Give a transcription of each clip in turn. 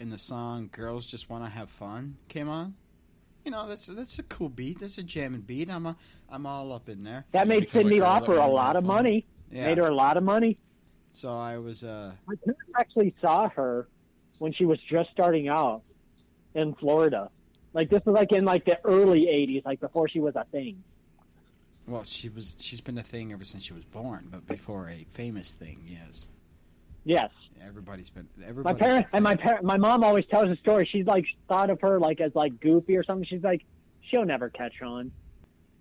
and the song "Girls Just Want to Have Fun" came on. That's a cool beat. That's a jamming beat. I'm all up in there. That made Cyndi Lauper a lot of money. Yeah. Made her a lot of money. So I was. My parents actually saw her when she was just starting out in Florida. Like this was like in like the early '80s, like before she was a thing. Well, she's been a thing ever since she was born, but before a famous thing, yes. Yes. My parents and my mom always tells a story. She's like thought of her like as like goofy or something. She's like, she'll never catch on.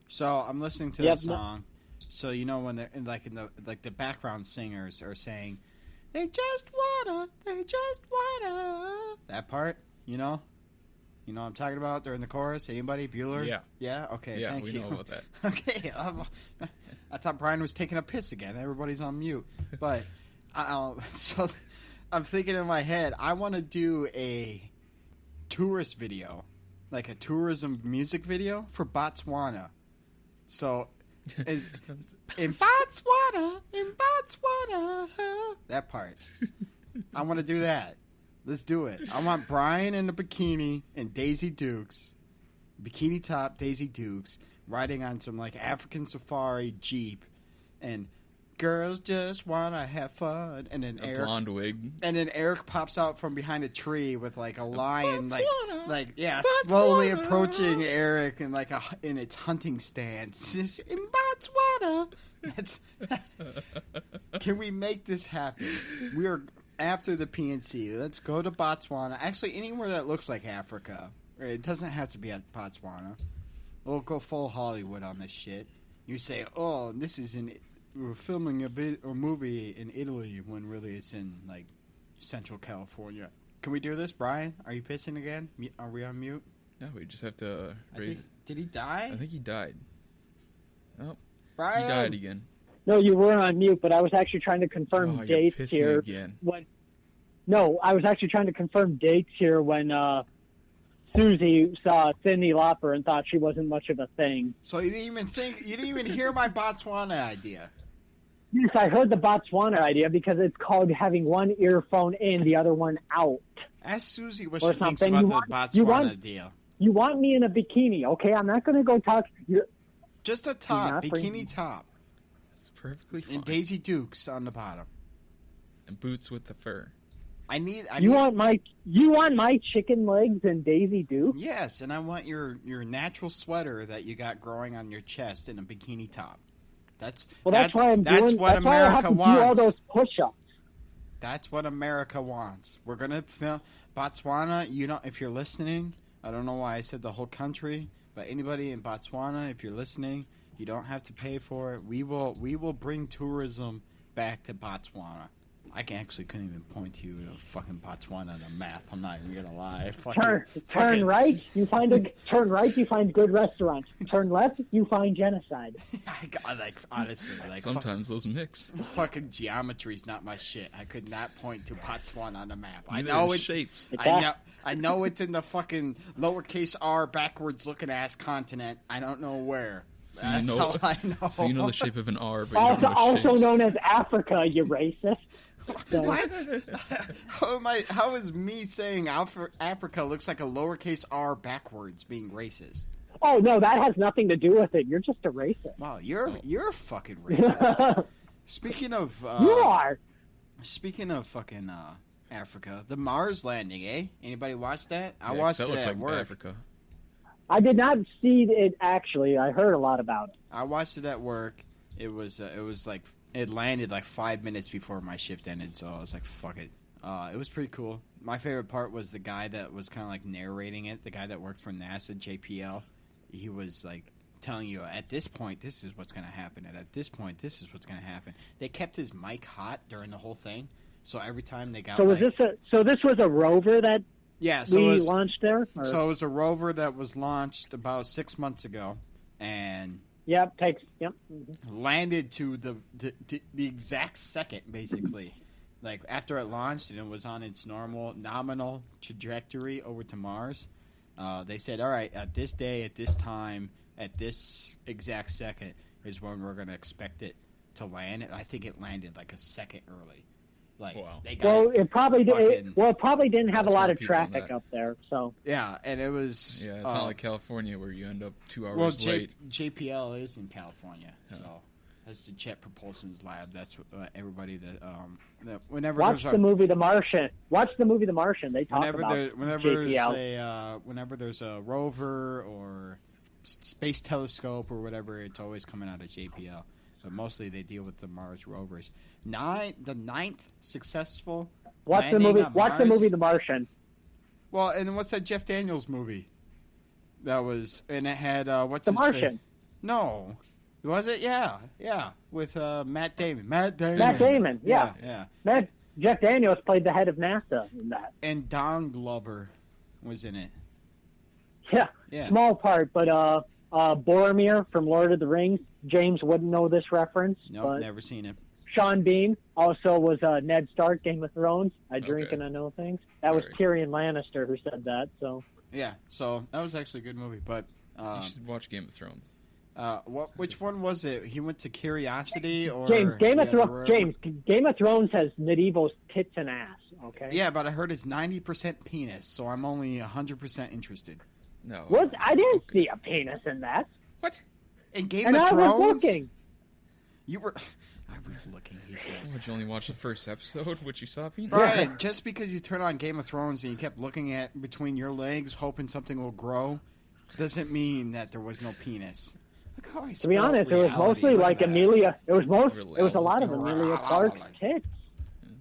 So I'm listening to the song. So when they're in the background singers are saying, they just wanna, that part, you know what I'm talking about during the chorus. Anybody? Bueller? Yeah. Okay. Yeah, thank we you. know about that. Okay. I thought Brian was taking a piss again. Everybody's on mute, but so I'm thinking in my head, I want to do a tourist video, like a tourism music video for Botswana. So. In Botswana, that part. I want to do that. Let's do it. I want Brian in a bikini and Daisy Dukes, bikini top Daisy Dukes, riding on some like African safari Jeep, and girls just want to have fun. And then a blonde wig. And then Eric pops out from behind a tree with like a lion, Botswana. slowly approaching Eric and in its hunting stance. In Botswana. Can we make this happen? We are after the PNC. Let's go to Botswana. Actually, anywhere that looks like Africa. It doesn't have to be at Botswana. We'll go full Hollywood on this shit. You say, "Oh, this is we're filming a movie in Italy," when really it's in like Central California. Can we do this, Brian? Are you pissing again? Are we on mute? No, we just have to raise. Did he die? I think he died. Oh, Brian! He died again. No, you were on mute, but I was actually trying to confirm dates you're pissing here. Again. No, I was actually trying to confirm dates here when Susie saw Cyndi Lauper and thought she wasn't much of a thing. So you didn't even hear my Botswana idea. Yes, I heard the Botswana idea because it's called having one earphone in, the other one out. Ask Susie what Or she thinks something. about the Botswana deal. You want me in a bikini, okay? I'm not going to go talk. Just a top, bikini top. It's perfectly fine. And Daisy Dukes on the bottom. And boots with the fur. You want my chicken legs and Daisy Duke? Yes, and I want your natural sweater that you got growing on your chest in a bikini top. That's why America wants. Do all those push-ups. That's what America wants. We're gonna film Botswana. If you're listening, I don't know why I said the whole country, but anybody in Botswana, if you're listening, you don't have to pay for it. We will bring tourism back to Botswana. I couldn't even point to you to fucking Botswana on a map. I'm not even gonna lie. Turn right, you find good restaurants. Turn left, you find genocide. Honestly, sometimes those mix. Fucking geometry's not my shit. I could not point to Botswana on a map. I Neither know it's shapes. I know it's in the fucking lowercase r backwards looking ass continent. I don't know where. That's all I know. So you know the shape of an R, but you don't know also shapes. known as Africa, you racist. What? How is me saying Africa looks like a lowercase r backwards being racist? Oh no, that has nothing to do with it. You're just a racist. Wow, you're a fucking racist. Speaking of you are. Speaking of fucking Africa, the Mars landing, eh? Anybody watch that? I Yeah, watched that it looks at like work. Africa. I did not see it actually. I heard a lot about it. I watched it at work. It was like it landed like 5 minutes before my shift ended, so I was like, "Fuck it." It was pretty cool. My favorite part was the guy that was kind of like narrating it. The guy that worked for NASA, JPL. He was like telling you, "At this point, this is what's going to happen," and "At this point, this is what's going to happen." They kept his mic hot during the whole thing, so every time they got. So this was a rover that we launched there. Or? So it was a rover that was launched about 6 months ago, and. Yep. Landed to the exact second, basically. Like, after it launched and it was on its nominal trajectory over to Mars, they said, all right, at this day, at this time, at this exact second is when we're going to expect it to land. And I think it landed like a second early. Like, Wow. they got Well, it. it probably fucking- didn't have a That's lot more of people than traffic that. up there. So Yeah, and it was. Yeah, it's not like California where you end up 2 hours Well, late. JPL is in California, Yeah. so that's the Jet Propulsion Lab. That's what everybody that whenever watch there's the movie The Martian. Watch the movie The Martian. They talk whenever about whenever there's a rover or space telescope or whatever, it's always coming out of JPL. But mostly they deal with the Mars rovers. The ninth successful. Watch the landing movie. on Watch the Mars. movie The Martian. Well, and what's that Jeff Daniels movie? That was, and it had what's The his Martian. face? No, was it? Yeah, with Matt Damon. Matt Damon. Yeah. yeah. Jeff Daniels played the head of NASA in that. And Don Glover was in it. Yeah. Yeah. Small part, but Boromir from Lord of the Rings. James wouldn't know this reference. Nope, but never seen it. Sean Bean also was Ned Stark, Game of Thrones. I drink Okay. and I know things. That was Alright. Tyrion Lannister who said that. So Yeah, so that was actually a good movie. But You should watch Game of Thrones. which one was it? He went to Curiosity or James, Game of the Thrones. rover? James, Game of Thrones has medieval tits and ass. Okay. Yeah, but I heard it's 90% penis, so I'm only 100% interested. No. What? I didn't see a penis in that. What? In Game And of I Thrones, was looking. you were. I was looking. He says. Would you only watch the first episode, which you saw, Peanut? Brian, just because you turn on Game of Thrones and you kept looking at between your legs, hoping something will grow, doesn't mean that there was no penis. Look how I To be honest, it was reality. mostly Look at like that. Amelia. It was a lot of Amelia Clark's tits.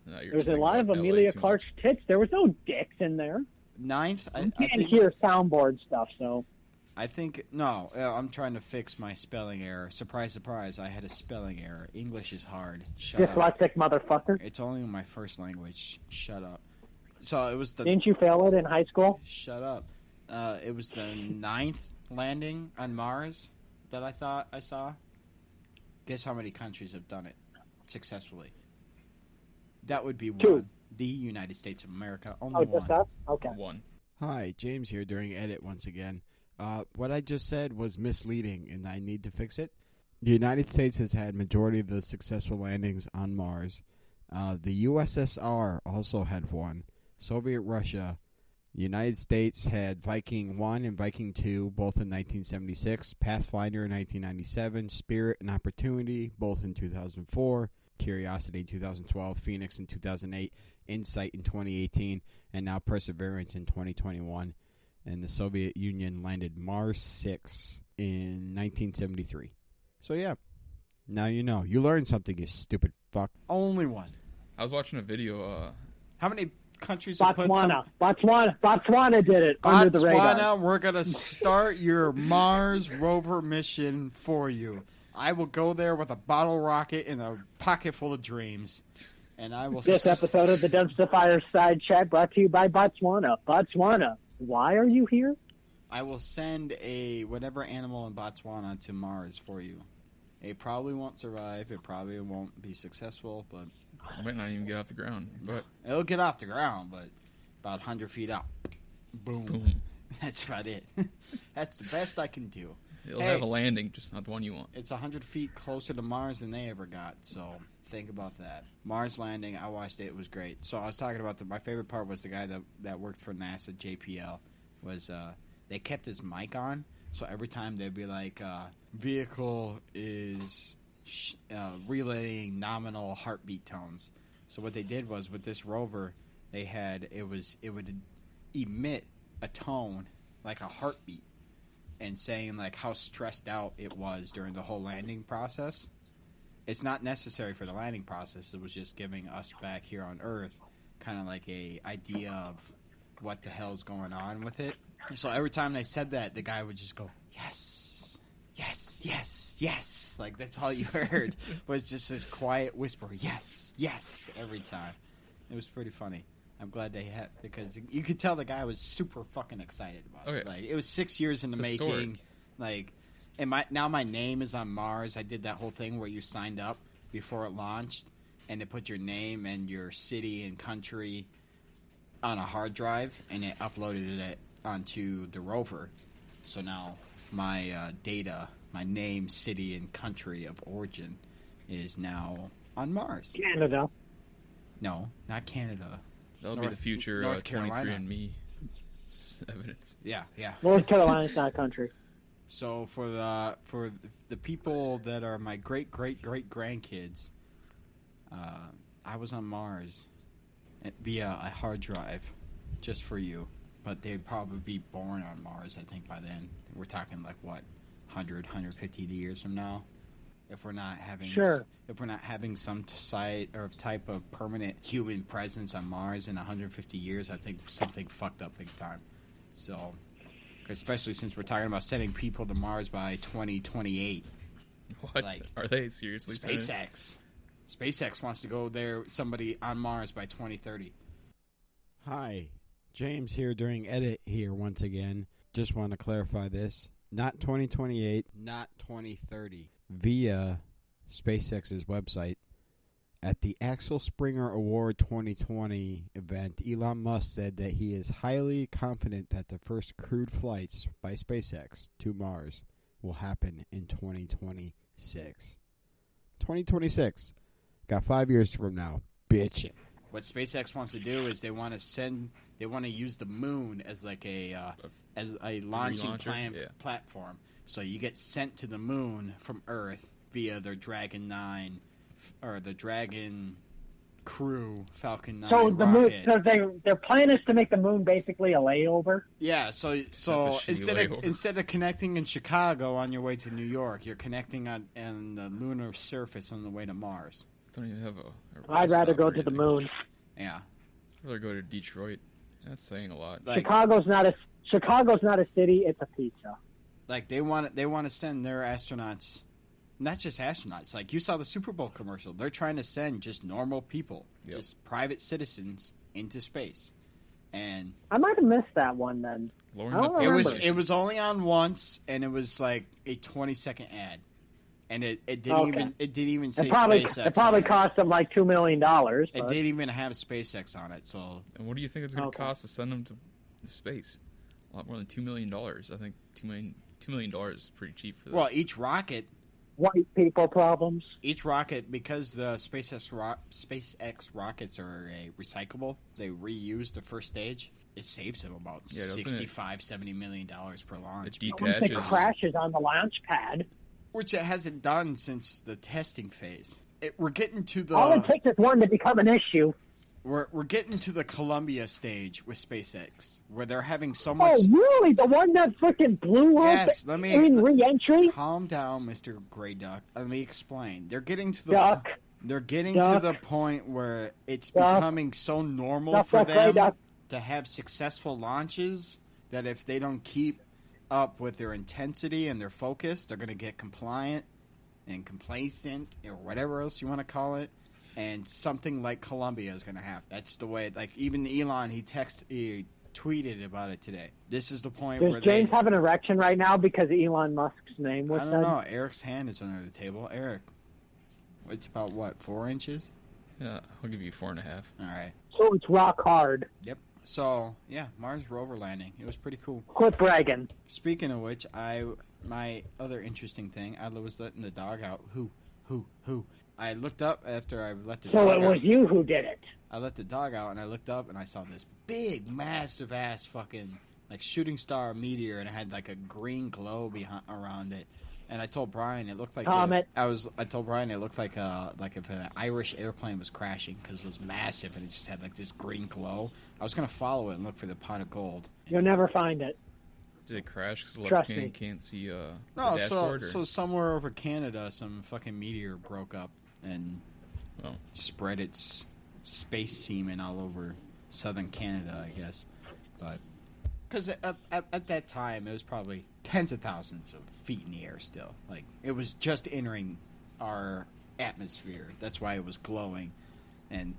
No, you're There was just a thinking lot of about LA Amelia too Clark's much. tits. There was no dicks in there. Ninth. I You can't think. hear soundboard stuff, so. I think no. I'm trying to fix my spelling error. Surprise, surprise! I had a spelling error. English is hard. Shut up. Dyslexic motherfucker. It's only my first language. Shut up. So it was the. Didn't you fail it in high school? Shut up. It was the ninth landing on Mars that I thought I saw. Guess how many countries have done it successfully? That would be Two. one. The United States of America. Only Oh, one. just us? Okay. One. Hi, James here during edit once again. What I just said was misleading, and I need to fix it. The United States has had majority of the successful landings on Mars. The USSR also had one. Soviet Russia. The United States had Viking 1 and Viking 2, both in 1976. Pathfinder in 1997. Spirit and Opportunity, both in 2004. Curiosity in 2012. Phoenix in 2008. Insight in 2018. And now Perseverance in 2021. And the Soviet Union landed Mars 6 in 1973. So yeah, now you know. You learned something, you stupid fuck. Only one. I was watching a video. How many countries have put some... Botswana did it under the radar. Botswana, we're going to start your Mars rover mission for you. I will go there with a bottle rocket and a pocket full of dreams. And I will... This episode of the Dumpster Fire Side Chat brought to you by Botswana. Botswana, why are you here? I will send a whatever animal in Botswana to Mars for you. It probably won't survive. It probably won't be successful, but I might not even get off the ground, but it'll get off the ground, but about 100 feet out. Boom. boom. That's about it. That's the best I can do. It'll Hey. have a landing, just not the one you want. It's 100 feet closer to Mars than they ever got, so think about that. Mars landing, I watched it. It was great. So I was talking about my favorite part was the guy that worked for NASA, JPL, was they kept his mic on, so every time they'd be like, vehicle is relaying nominal heartbeat tones. So what they did was with this rover, it would emit a tone like a heartbeat and saying like how stressed out it was during the whole landing process. It's not necessary for the landing process. It was just giving us back here on Earth kind of like a idea of what the hell's going on with it. So every time they said that, the guy would just go, yes, yes, yes, yes. Like that's all you heard was just this quiet whisper, yes, yes, every time. It was pretty funny. I'm glad they had, because you could tell the guy was super fucking excited about it. Okay. Like it was 6 years in the It's making. historic. Like, and my name is on Mars. I did that whole thing where you signed up before it launched, and it put your name and your city and country on a hard drive, and it uploaded it onto the rover. So now my data, my name, city, and country of origin is now on Mars. Canada. No, not Canada. That'll be North- the future North Carolina. 23andMe evidence. Yeah, yeah. North Carolina's not a country. So for the people that are my great grandkids, I was on Mars via a hard drive, just for you. But they'd probably be born on Mars, I think, by then. We're talking like what, 150 years from now, if we're not having some site or type of permanent human presence on Mars in 150 years. I think something fucked up big time. So, especially since we're talking about sending people to Mars by 2028. What? Like, Are they seriously saying it? SpaceX wants to go there, somebody on Mars by 2030. Hi, James here during edit here once again. Just want to clarify this. Not 2028, not 2030. Via SpaceX's website, at the Axel Springer Award 2020 event, Elon Musk said that he is highly confident that the first crewed flights by SpaceX to Mars will happen in 2026. 2026. Got 5 years from now. Bitch. What SpaceX wants to do is they want to use the moon as like a launching platform. So you get sent to the moon from Earth via their Dragon 9 or the Dragon Crew Falcon 9 So the moon, rocket. so their plan is to make the moon basically a layover. Yeah, so shitty instead of connecting in Chicago on your way to New York, you're connecting on the lunar surface on the way to Mars. Don't even have a I'd rather stop go or to the anything. moon. Yeah. I'd rather go to Detroit. That's saying a lot. Like, Chicago's not a city. It's a pizza. Like they want to send their astronauts, not just astronauts. Like you saw the Super Bowl commercial. They're trying to send just normal people, Yep. just private citizens into space. And I might have missed that one then. Lowering I don't the remember. it was only on once, and it was like a 20-second ad, and it didn't Okay. even say It probably SpaceX. on it. cost them like $2 million. It but- didn't even have SpaceX on it. So And what do you think it's going to Okay. cost to send them to space? A lot more than $2 million. I think $2 million is pretty cheap for this. well, each rocket, White people problems. because the SpaceX rockets are recyclable, they reuse the first stage. It saves them about Yeah, doesn't it- $70 million per launch. it Once it detaches. crashes on the launch pad, Which it hasn't done since the testing phase. We're getting to the all it takes is one to become an issue. we're getting to the Columbia stage with SpaceX, where they're having so much. Oh, really? The one that freaking blew up Yes, let me- in re-entry? Calm down, Mr. Gray Duck. Let me explain. They're getting to the Duck. They're getting Duck. to the point where it's Duck. becoming so normal Duck, for duck, Gray them Duck. to have successful launches that if they don't keep up with their intensity and their focus, they're going to get compliant and complacent or whatever else you want to call it. And something like Columbia is going to happen. That's the way. Like even Elon, he tweeted about it today. This is the point where Does James have an erection right now because Elon Musk's name was I said? don't know. Eric's hand is under the table. Eric, it's about what, 4 inches? Yeah, I'll give you 4.5. All right. So it's rock hard. Yep. So yeah, Mars rover landing. It was pretty cool. Quit bragging. Speaking of which, my other interesting thing, I was letting the dog out. Who? I looked up after I let the So dog it out. was you who did it. I let the dog out, and I looked up, and I saw this big, massive ass fucking like shooting star meteor, and it had like a green glow around it. And I told Brian it looked like Comet. I told Brian it looked like if an Irish airplane was crashing because it was massive and it just had like this green glow. I was gonna follow it and look for the pot of gold. You'll never find it. Did it crash because the Trust left me. hand can't see the No, dashboard? so somewhere over Canada, some fucking meteor broke up and Oh. spread its space semen all over southern Canada, I guess. But because at that time it was probably tens of thousands of feet in the air still. Like it was just entering our atmosphere. That's why it was glowing, and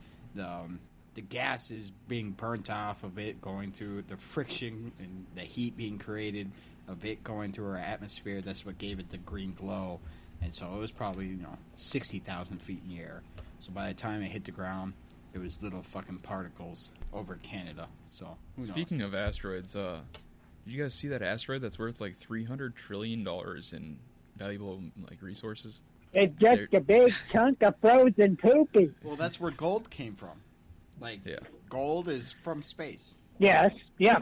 the gases being burnt off of it going through the friction and the heat being created of it going through our atmosphere. That's what gave it the green glow. And so it was probably 60,000 feet in the air. So by the time it hit the ground, it was little fucking particles over Canada. So who knows? Speaking of asteroids, did you guys see that asteroid that's worth like $300 trillion in valuable like resources? It's just a big chunk of frozen poopy. Well, that's where gold came from. Like Yeah. gold is from space. Yes, yeah.